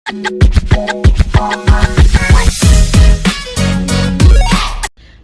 Hello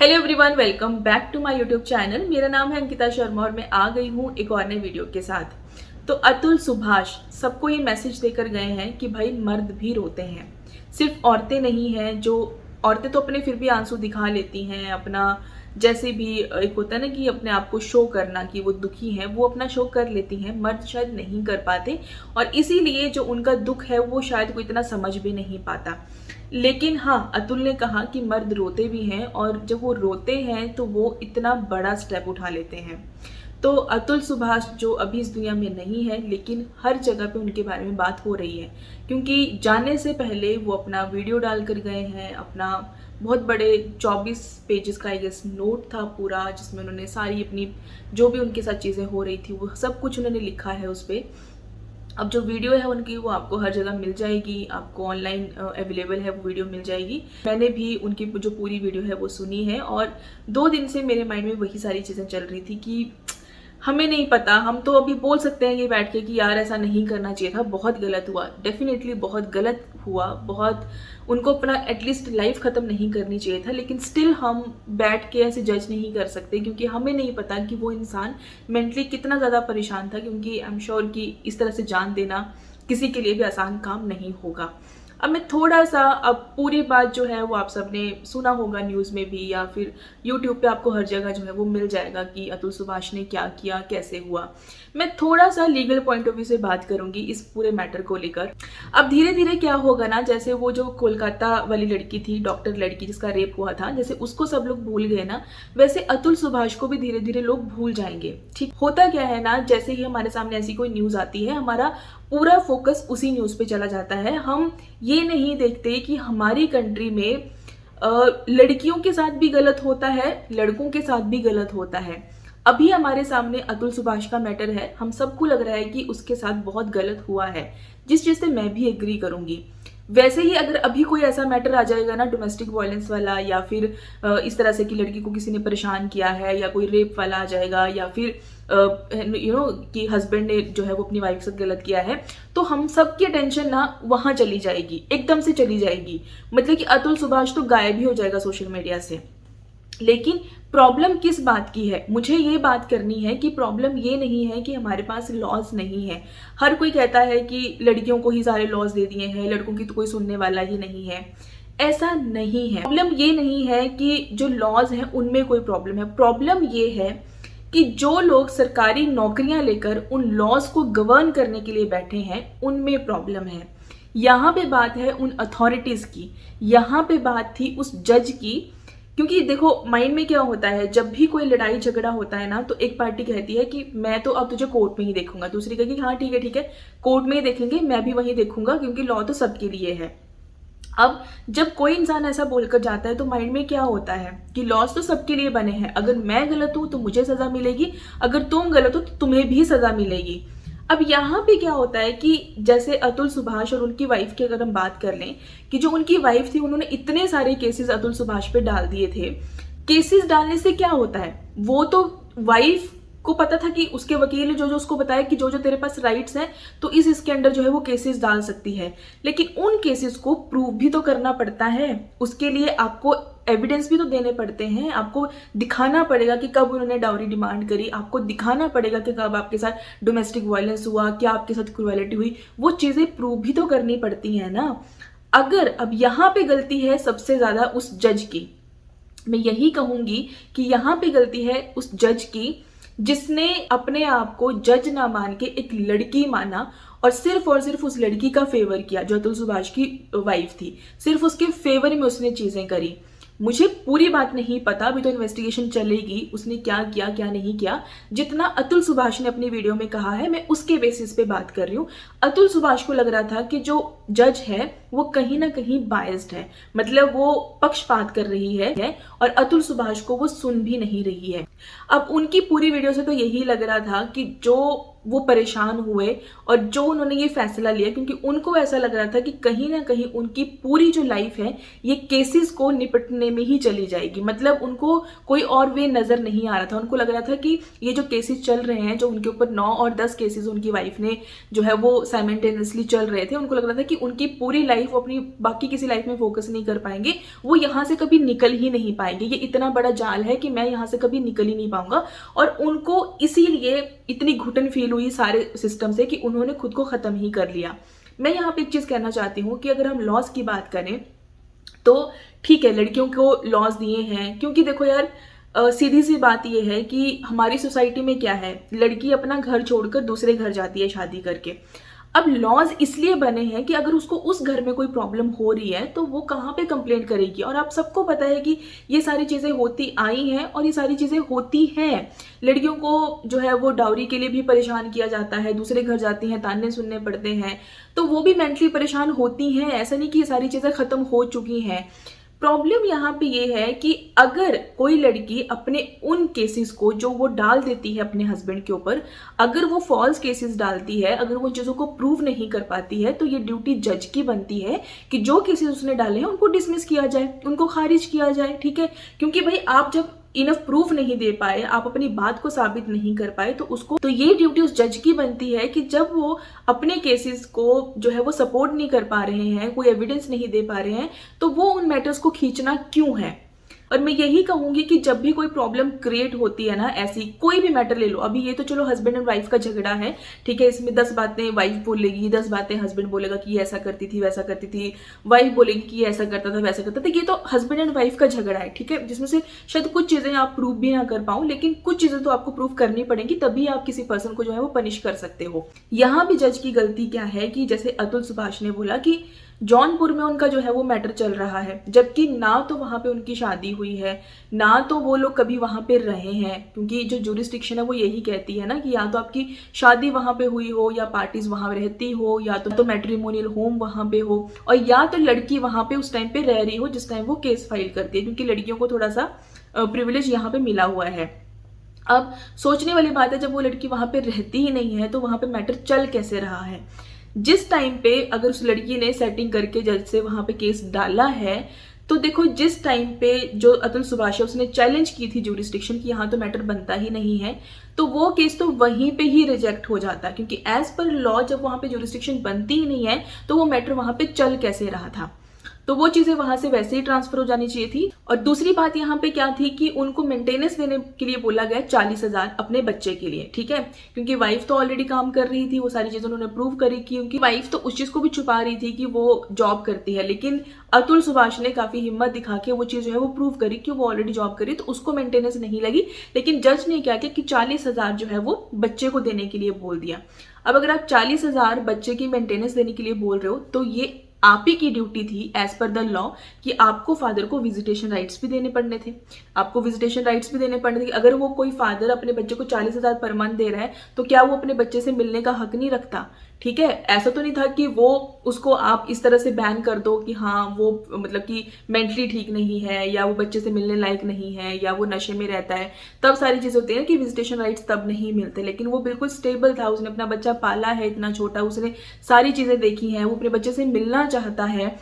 everyone, welcome back to my YouTube channel. मेरा नाम है अंकिता शर्मा और मैं आ गई हूँ एक और नए वीडियो के साथ। तो अतुल सुभाष सबको ये मैसेज देकर गए हैं कि भाई मर्द भी रोते हैं, सिर्फ औरतें नहीं हैं। जो औरतें तो अपने फिर भी आंसू दिखा लेती हैं, अपना जैसे भी एक होता है ना कि अपने आप को शो करना कि वो दुखी हैं, वो अपना शो कर लेती हैं। मर्द शायद नहीं कर पाते और इसीलिए जो उनका दुख है वो शायद कोई इतना समझ भी नहीं पाता। लेकिन हाँ, अतुल ने कहा कि मर्द रोते भी हैं और जब वो रोते हैं तो वो इतना बड़ा स्टेप उठा लेते हैं। तो अतुल सुभाष जो अभी इस दुनिया में नहीं है, लेकिन हर जगह पे उनके बारे में बात हो रही है, क्योंकि जाने से पहले वो अपना वीडियो डाल कर गए हैं। अपना बहुत बड़े 24 पेजेस का आई गेस नोट था पूरा, जिसमें उन्होंने सारी अपनी जो भी उनके साथ चीज़ें हो रही थी वो सब कुछ उन्होंने लिखा है उस पर। अब जो वीडियो है उनकी वो आपको हर जगह मिल जाएगी, आपको ऑनलाइन अवेलेबल है, वो वीडियो मिल जाएगी। मैंने भी उनकी जो पूरी वीडियो है वो सुनी है और 2 दिन से मेरे माइंड में वही सारी चीज़ें चल रही थी कि हमें नहीं पता। हम तो अभी बोल सकते हैं ये बैठ के कि यार ऐसा नहीं करना चाहिए था, बहुत गलत हुआ, डेफिनेटली बहुत गलत हुआ, बहुत उनको अपना एटलीस्ट लाइफ ख़त्म नहीं करनी चाहिए था। लेकिन स्टिल हम बैठ के ऐसे जज नहीं कर सकते, क्योंकि हमें नहीं पता कि वो इंसान मेंटली कितना ज़्यादा परेशान था। क्योंकि आई एम श्योर कि इस तरह से जान देना किसी के लिए भी आसान काम नहीं होगा। अब मैं थोड़ा सा, अब पूरी बात जो है वो आप सबने सुना होगा न्यूज़ में भी, या फिर यूट्यूब पे आपको हर जगह जो है वो मिल जाएगा कि अतुल सुभाष ने क्या किया, कैसे हुआ। मैं थोड़ा सा लीगल पॉइंट ऑफ व्यू से बात करूंगी इस पूरे मैटर को लेकर। अब धीरे धीरे क्या होगा ना, जैसे वो जो कोलकाता वाली लड़की थी, डॉक्टर लड़की जिसका रेप हुआ था, जैसे उसको सब लोग भूल गए ना, वैसे अतुल सुभाष को भी धीरे धीरे लोग भूल जाएंगे। ठीक होता क्या है ना, जैसे ही हमारे सामने ऐसी कोई न्यूज़ आती है, हमारा पूरा फोकस उसी न्यूज़ पे चला जाता है। हम ये नहीं देखते कि हमारी कंट्री में लड़कियों के साथ भी गलत होता है, लड़कों के साथ भी गलत होता है। अभी हमारे सामने अतुल सुभाष का मैटर है, हम सबको लग रहा है कि उसके साथ बहुत गलत हुआ है, जिस चीज़ से मैं भी एग्री करूंगी। वैसे ही अगर अभी कोई ऐसा मैटर आ जाएगा ना, डोमेस्टिक वायलेंस वाला, या फिर इस तरह से कि लड़की को किसी ने परेशान किया है, या कोई रेप वाला आ जाएगा, या फिर कि हस्बैंड ने जो है वो अपनी वाइफ से गलत किया है, तो हम सब की अटेंशन ना वहां चली जाएगी, एकदम से चली जाएगी। मतलब कि अतुल सुभाष तो गायब ही हो जाएगा सोशल मीडिया से। लेकिन प्रॉब्लम किस बात की है, मुझे ये बात करनी है कि प्रॉब्लम ये नहीं है कि हमारे पास लॉज नहीं है। हर कोई कहता है कि लड़कियों को ही सारे लॉज दे दिए हैं, लड़कों की तो कोई सुनने वाला ही नहीं है। ऐसा नहीं है। प्रॉब्लम ये नहीं है कि जो लॉज हैं उनमें कोई प्रॉब्लम है। प्रॉब्लम ये है कि जो लोग सरकारी नौकरियां लेकर उन लॉज को गवर्न करने के लिए बैठे हैं, उनमें प्रॉब्लम है। यहाँ पे बात है उन अथॉरिटीज की, यहाँ पे बात थी उस जज की। क्योंकि देखो, माइंड में क्या होता है, जब भी कोई लड़ाई झगड़ा होता है ना, तो एक पार्टी कहती है कि मैं तो अब तुझे कोर्ट में ही देखूंगा, दूसरी कहेगी हाँ ठीक है कोर्ट में ही देखेंगे, मैं भी वहीं देखूंगा, क्योंकि लॉ तो सबके लिए है। अब जब कोई इंसान ऐसा बोलकर जाता है तो माइंड में क्या होता है कि लॉज तो सबके लिए बने हैं, अगर मैं गलत हूं तो मुझे सजा मिलेगी, अगर तुम गलत हो तो तुम्हें भी सजा मिलेगी। अब यहाँ पे क्या होता है कि जैसे अतुल सुभाष और उनकी वाइफ की अगर हम बात कर लें, कि जो उनकी वाइफ थी उन्होंने इतने सारे केसेस अतुल सुभाष पे डाल दिए थे। केसेस डालने से क्या होता है, वो तो वाइफ को पता था कि उसके वकील ने जो जो उसको बताया कि जो जो तेरे पास राइट्स हैं तो इसके अंडर जो है वो केसेस डाल सकती है। लेकिन उन केसेस को प्रूव भी तो करना पड़ता है, उसके लिए आपको एविडेंस भी तो देने पड़ते हैं। आपको दिखाना पड़ेगा कि कब उन्होंने डाउरी डिमांड करी, आपको दिखाना पड़ेगा कि कब आपके साथ डोमेस्टिक वायलेंस हुआ, क्या आपके साथ क्रूएलिटी हुई, वो चीजें प्रूव भी तो करनी पड़ती है ना। अगर अब यहाँ पे गलती है सबसे ज्यादा उस जज की, मैं यही कहूंगी कि यहाँ पे गलती है उस जज की जिसने अपने आप को जज ना मान के एक लड़की माना और सिर्फ उस लड़की का फेवर किया, जो अतुल सुभाष की वाइफ थी। सिर्फ उसके फेवर में उसने चीजें करी। मुझे पूरी बात नहीं पता, अभी तो इन्वेस्टिगेशन चलेगी उसने क्या किया क्या नहीं किया। जितना अतुल सुभाष ने अपनी वीडियो में कहा है मैं उसके बेसिस पे बात कर रही हूँ। अतुल सुभाष को लग रहा था कि जो जज है वो कहीं ना कहीं बायस्ड है, मतलब वो पक्षपात कर रही है और अतुल सुभाष को वो सुन भी नहीं रही है। अब उनकी पूरी वीडियो से तो यही लग रहा था कि जो वो परेशान हुए और जो उन्होंने ये फैसला लिया, क्योंकि उनको ऐसा लग रहा था कि कहीं ना कहीं उनकी पूरी जो लाइफ है ये केसेस को निपटने में ही चली जाएगी। मतलब उनको कोई और वे नजर नहीं आ रहा था। उनको लग रहा था कि ये जो केसेस चल रहे हैं, जो उनके ऊपर 9 और 10 केसेस उनकी वाइफ ने जो है वो साइमल्टेनियसली चल रहे थे, उनको लग रहा था कि उनकी पूरी लाइफ वो अपनी बाकी किसी लाइफ में फोकस नहीं कर पाएंगे, वो यहाँ से कभी निकल ही नहीं पाएंगे। ये इतना बड़ा जाल है कि मैं यहाँ से कभी निकल ही नहीं पाऊंगा। और उनको इसीलिए इतनी घुटन फील हुई सारे सिस्टम से कि उन्होंने खुद को खत्म ही कर लिया। मैं यहाँ पे एक चीज कहना चाहती हूँ कि अगर हम लॉस की बात करें तो ठीक है, लड़कियों को लॉस दिए हैं, क्योंकि देखो यार सीधी सी बात यह है कि हमारी सोसाइटी में क्या है, लड़की अपना घर छोड़कर दूसरे घर जाती है शादी करके। अब लॉज इसलिए बने हैं कि अगर उसको उस घर में कोई प्रॉब्लम हो रही है तो वो कहाँ पे कंप्लेंट करेगी। और आप सबको पता है कि ये सारी चीज़ें होती आई हैं और ये सारी चीज़ें होती हैं। लड़कियों को जो है वो डाउरी के लिए भी परेशान किया जाता है, दूसरे घर जाती हैं, ताने सुनने पड़ते हैं, तो वो भी मेंटली परेशान होती हैं। ऐसा नहीं कि ये सारी चीज़ें ख़त्म हो चुकी हैं। प्रॉब्लम यहाँ पे ये है कि अगर कोई लड़की अपने उन केसेस को जो वो डाल देती है अपने हस्बैंड के ऊपर, अगर वो फॉल्स केसेस डालती है, अगर वो चीज़ों को प्रूव नहीं कर पाती है, तो ये ड्यूटी जज की बनती है कि जो केसेस उसने डाले हैं उनको डिसमिस किया जाए, उनको खारिज किया जाए। ठीक है, क्योंकि भाई आप जब इनफ प्रूफ नहीं दे पाए, आप अपनी बात को साबित नहीं कर पाए, तो ये ड्यूटी उस जज की बनती है कि जब वो अपने केसेस को जो है वो सपोर्ट नहीं कर पा रहे हैं, कोई एविडेंस नहीं दे पा रहे हैं, तो वो उन मैटर्स को खींचना क्यों है। और मैं यही कहूंगी कि जब भी कोई प्रॉब्लम क्रिएट होती है ना, ऐसी कोई भी मैटर ले लो, अभी ये तो चलो हस्बैंड एंड वाइफ का झगड़ा है, ठीक है, इसमें 10 बातें वाइफ बोलेगी, 10 बातें हस्बैंड बोलेगा कि ये ऐसा करती थी वैसा करती थी, वाइफ बोलेगी कि ये ऐसा करता था वैसा करता था। ये तो हस्बैंड एंड वाइफ का झगड़ा है, ठीक है, जिसमें से शायद कुछ चीजें आप प्रूव भी ना कर पाओ, लेकिन कुछ चीजें तो आपको प्रूव करनी पड़ेगी, तभी आप किसी पर्सन को जो है वो पनिश कर सकते हो। यहाँ भी जज की गलती क्या है कि जैसे अतुल सुभाष ने बोला कि जौनपुर में उनका जो है वो मैटर चल रहा है, जबकि ना तो वहां पे उनकी शादी हुई है, ना तो वो लोग कभी वहां पे रहे हैं, क्योंकि जो ज्यूरिसडिक्शन है वो यही कहती है ना कि या तो आपकी शादी वहां पे हुई हो, या पार्टीज वहां रहती हो, या तो मैट्रिमोनियल होम वहां पे हो, और या तो लड़की वहां पे उस टाइम पे रह रही हो जिस टाइम वो केस फाइल करती है, क्योंकि लड़कियों को थोड़ा सा प्रिविलेज यहाँ पे मिला हुआ है। अब सोचने वाली बात है, जब वो लड़की वहां पे रहती ही नहीं है तो वहां पे मैटर चल कैसे रहा है। जिस टाइम पे अगर उस लड़की ने सेटिंग करके जज से वहां पे केस डाला है, तो देखो जिस टाइम पे जो अतुल सुभाष है उसने चैलेंज की थी ज्यूरिसडिक्शन की यहाँ तो मैटर बनता ही नहीं है, तो वो केस तो वहीं पे ही रिजेक्ट हो जाता है, क्योंकि एज पर लॉ जब वहां पे ज्यूरिसडिक्शन बनती ही नहीं है तो वो मैटर वहां पे चल कैसे रहा था। तो वो चीजें वहां से वैसे ही ट्रांसफर हो जानी चाहिए थी। और दूसरी बात यहाँ पे क्या थी कि उनको मेंटेनेंस देने के लिए बोला गया 40,000 अपने बच्चे के लिए, ठीक है, क्योंकि वाइफ तो ऑलरेडी काम कर रही थी, वो सारी चीजें उन्होंने प्रूव करी कि उनकी वाइफ तो उस चीज को भी छुपा रही थी कि वो जॉब करती है, लेकिन अतुल सुभाष ने काफी हिम्मत दिखा के वो चीज जो है वो प्रूव करी कि वो ऑलरेडी जॉब करी, तो उसको मेंटेनेंस नहीं लगी। लेकिन जज ने क्या किया कि 40,000 जो है वो बच्चे को देने के लिए बोल दिया। अब अगर आप 40,000 बच्चे की मेंटेनेंस देने के लिए बोल रहे हो, तो ये आप ही की ड्यूटी थी एज पर द लॉ कि आपको फादर को विजिटेशन राइट्स भी देने पड़ने थे, आपको विजिटेशन राइट्स भी देने पड़ने थे। अगर वो कोई फादर अपने बच्चे को 40,000 पर मंथ दे रहा है तो क्या वो अपने बच्चे से मिलने का हक नहीं रखता? ठीक है, ऐसा तो नहीं था कि वो उसको आप इस तरह से बैन कर दो कि हाँ वो मतलब कि मेंटली ठीक नहीं है, या वो बच्चे से मिलने लायक नहीं है, या वो नशे में रहता है, तब सारी चीजें होती है कि विजिटेशन राइट्स तब नहीं मिलते। लेकिन वो बिल्कुल स्टेबल था, उसने अपना बच्चा पाला है इतना छोटा, उसने सारी चीजें देखी हैं, वो अपने बच्चे से मिलना चाहता है,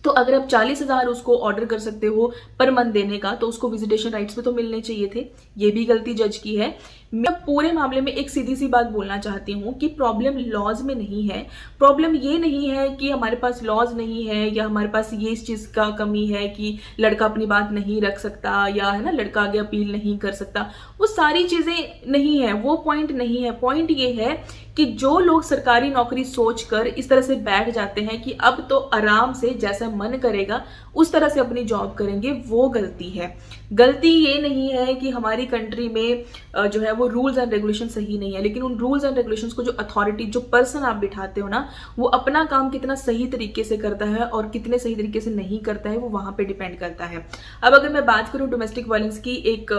तो अगर आप 40,000 उसको ऑर्डर कर सकते हो पर मंथ देने का, तो उसको विजिटेशन राइट्स भी तो मिलने चाहिए थे। ये भी गलती जज की है। मैं पूरे मामले में एक सीधी सी बात बोलना चाहती हूँ कि प्रॉब्लम लॉज में नहीं है। प्रॉब्लम ये नहीं है कि हमारे पास लॉज नहीं है, या हमारे पास ये इस चीज का कमी है कि लड़का अपनी बात नहीं रख सकता, या है ना लड़का आगे अपील नहीं कर सकता, वो सारी चीजें नहीं है, वो पॉइंट नहीं है। पॉइंट ये है कि जो लोग सरकारी नौकरी सोचकर इस तरह से बैठ जाते हैं कि अब तो आराम से जैसा मन करेगा उस तरह से अपनी जॉब करेंगे, वो गलती है। गलती ये नहीं है कि हमारी कंट्री में जो है वो रूल्स एंड रेगुलेशन सही नहीं है, लेकिन उन रूल्स एंड रेगुलेशंस को जो अथॉरिटी, जो पर्सन आप बिठाते हो ना, वो अपना काम कितना सही तरीके से करता है और कितने सही तरीके से नहीं करता है, वो वहां पे डिपेंड करता है। अब अगर मैं बात करूं डोमेस्टिक वायलेंस की, एक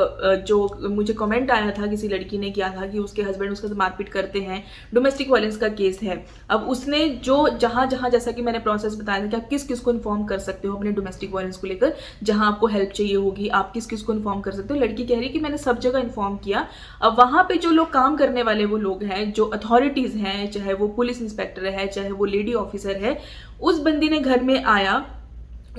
जो मुझे कमेंट आया था, किसी लड़की ने किया था कि उसके हस्बैंड उसका मारपीट करते हैं, डोमेस्टिक वायलेंस का केस है। अब उसने जो जहां जहां, जैसा कि मैंने प्रोसेस बताया था कि आप किस किस को इन्फॉर्म कर सकते हो अपने डोमेस्टिक वायलेंस को लेकर, जहां आपको हेल्प चाहिए होगी, आप किस किस को इन्फॉर्म कर सकते हो। लड़की कह रही है कि मैंने सब जगह इन्फॉर्म किया, अब वहाँ पे जो लोग काम करने वाले वो लोग हैं, जो अथॉरिटीज़ हैं, चाहे वो पुलिस इंस्पेक्टर है, चाहे वो लेडी ऑफिसर है, उस बंदी ने घर में आया,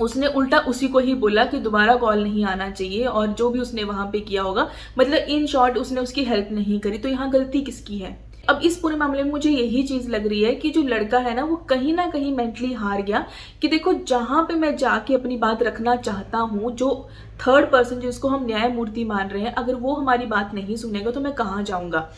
उसने उल्टा उसी को ही बोला कि दोबारा कॉल नहीं आना चाहिए, और जो भी उसने वहां पे किया होगा, मतलब इन शॉर्ट उसने उसकी हेल्प नहीं करी। तो यहाँ गलती किसकी है? अब इस पूरे मामले में मुझे यही चीज लग रही है कि जो लड़का है ना वो ना कहीं मेंटली हार गया कि देखो जहां पे मैं जाके अपनी बात रखना चाहता हूँ, जो थर्ड पर्सन जिसको हम न्यायमूर्ति मान रहे हैं, अगर वो हमारी बात नहीं सुनेगा तो मैं कहाँ जाऊंगा।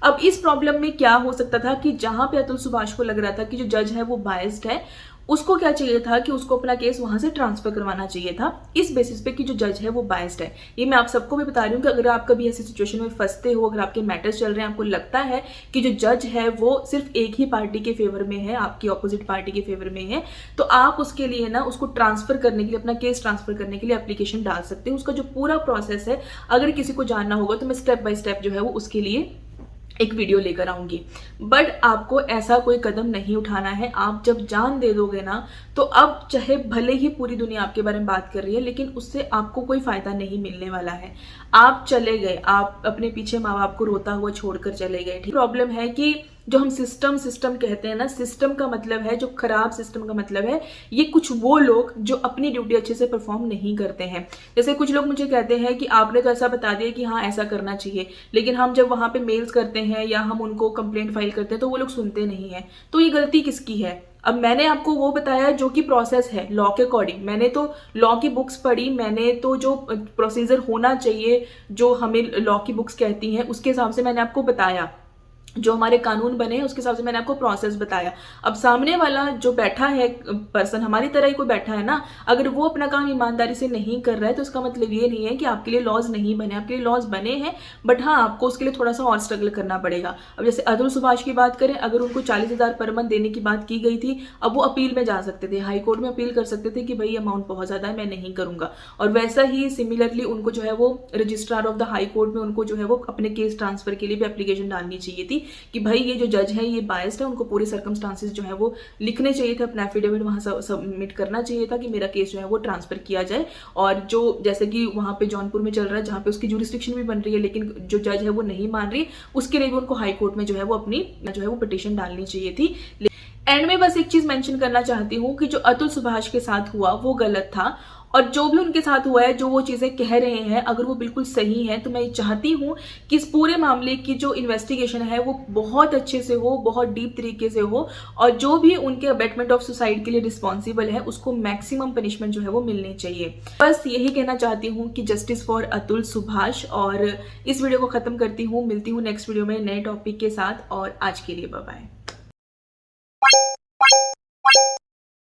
अब इस प्रॉब्लम में क्या हो सकता था कि जहां पे अतुल सुभाष को लग रहा था कि जो जज है वो बायस्ड है, उसको क्या चाहिए था कि उसको अपना केस वहां से ट्रांसफर करवाना चाहिए था, इस बेसिस पे कि जो जज है वो बायस्ड है। ये मैं आप सबको भी बता रही हूँ कि अगर आप कभी ऐसी सिचुएशन में फंसते हो, अगर आपके मैटर्स चल रहे हैं, आपको लगता है कि जो जज है वो सिर्फ एक ही पार्टी के फेवर में है, आपकी ऑपोजिट पार्टी के फेवर में है, तो आप उसके लिए ना उसको ट्रांसफर करने के लिए, अपना केस ट्रांसफर करने के लिए एप्लीकेशन डाल सकते हो। उसका जो पूरा प्रोसेस है अगर किसी को जानना होगा तो मैं स्टेप बाय स्टेप जो है वो उसके लिए एक वीडियो लेकर आऊंगी। बट आपको ऐसा कोई कदम नहीं उठाना है। आप जब जान दे दोगे ना, तो अब चाहे भले ही पूरी दुनिया आपके बारे में बात कर रही है, लेकिन उससे आपको कोई फायदा नहीं मिलने वाला है। आप चले गए, आप अपने पीछे माँ बाप को रोता हुआ छोड़कर चले गए। ठीक, प्रॉब्लम है कि जो हम सिस्टम कहते हैं ना, सिस्टम का मतलब है, जो खराब सिस्टम का मतलब है ये कुछ वो लोग जो अपनी ड्यूटी अच्छे से परफॉर्म नहीं करते हैं। जैसे कुछ लोग मुझे कहते हैं कि आपने तो ऐसा बता दिया कि हाँ ऐसा करना चाहिए, लेकिन हम जब वहां पे मेल्स करते हैं या हम उनको कंप्लेंट फाइल करते हैं तो वो लोग सुनते नहीं है। तो ये गलती किसकी है? अब मैंने आपको वो बताया जो कि प्रोसेस है लॉ के अकॉर्डिंग। मैंने तो लॉ की बुक्स पढ़ी, मैंने तो जो प्रोसीजर होना चाहिए, जो हमें लॉ की बुक्स कहती हैं, उसके हिसाब से मैंने आपको बताया। जो हमारे कानून बने हैं उसके हिसाब से मैंने आपको प्रोसेस बताया। अब सामने वाला जो बैठा है पर्सन, हमारी तरह ही कोई बैठा है ना, अगर वो अपना काम ईमानदारी से नहीं कर रहा है तो इसका मतलब ये नहीं है कि आपके लिए लॉज नहीं बने। आपके लिए लॉज बने हैं, बट हाँ आपको उसके लिए थोड़ा सा और स्ट्रगल करना पड़ेगा। अब जैसे अतुल सुभाष की बात करें, अगर उनको 40,000 पर मंथ देने की बात की गई थी, अब वो अपील में जा सकते थे, हाई कोर्ट में अपील कर सकते थे कि भाई अमाउंट बहुत ज्यादा है, मैं नहीं करूंगा। और वैसा ही सिमिलरली उनको जो है वो registrar of the high court में उनको जो है वो अपने केस ट्रांसफर के लिए भी एप्लीकेशन डालनी चाहिए थी कि भाई ये जो जज है ये बायस्ड है। उनको पूरे सर्कमस्टांसेस जो है वो लिखने चाहिए थे, अपना एफिडेविट वहां सबमिट करना चाहिए था कि मेरा केस जो है वो ट्रांसफर किया जाए। और जो जैसे कि वहां पे जौनपुर में चल रहा है, जहां पे उसकी जुरिस्डिक्शन भी बन रही है, लेकिन जो जज है वो नहीं मान रही, उसके लिए भी उनको हाई कोर्ट में जो है वो अपनी जो है वो पिटीशन डालनी चाहिए थी। एंड में बस एक चीज मेंशन करना चाहती हूँ कि जो अतुल सुभाष के साथ हुआ वो गलत था, और जो भी उनके साथ हुआ है, जो वो चीजें कह रहे हैं, अगर वो बिल्कुल सही है, तो मैं चाहती हूँ कि इस पूरे मामले की जो इन्वेस्टिगेशन है वो बहुत अच्छे से हो, बहुत डीप तरीके से हो, और जो भी उनके अबेटमेंट ऑफ सुसाइड के लिए रिस्पॉन्सिबल है उसको मैक्सिमम पनिशमेंट जो है वो मिलनी चाहिए। बस यही कहना चाहती हूँ कि जस्टिस फॉर अतुल सुभाष। और इस वीडियो को खत्म करती हूँ, मिलती हूँ नेक्स्ट वीडियो में नए टॉपिक के साथ, और आज के लिए बाय बाय।